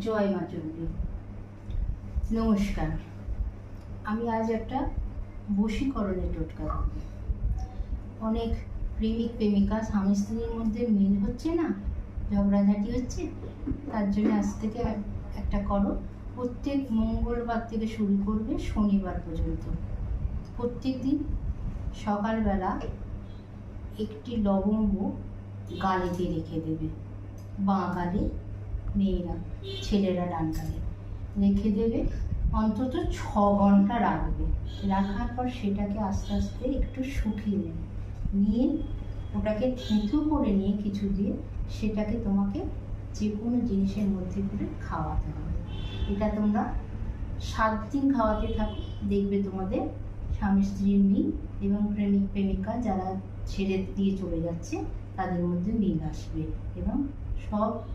জয় মা চণ্ডী। নমস্কার। আমি আজ একটা বশীকরণের টোটকা দেব। অনেক প্রেমিক প্রেমিকা স্বামী স্ত্রীর মধ্যে মিল হচ্ছে না, ঝগড়াঝাটি হচ্ছে, তার জন্য আজ থেকে একটা করো। প্রত্যেক মঙ্গলবার থেকে শুরু করবে শনিবার পর্যন্ত। প্রত্যেক দিন সকালবেলা একটি লবঙ্গ গালেতে রেখে দেবে, বাঁ গালে, মেয়েরা, ছেলেরা ডান গালে রেখে দেবে। অন্তত 6 ঘন্টা রাখবে। রাখার পর সেটাকে আস্তে আস্তে একটু শুকিয়ে নেবে, নিয়ে ওটাকে থেঁতো করে নিয়ে কিছু দিয়ে সেটাকে তোমাকে যে কোনো জিনিসের মধ্যে করে খাওয়াতে হবে। এটা তোমরা 7 দিন খাওয়াতে থাকো, দেখবে তোমাদের স্বামী স্ত্রীর মিল এবং প্রেমিক প্রেমিকা যারা ছেড়ে দিয়ে চলে যাচ্ছে তাদের মধ্যে মিল আসবে এবং সব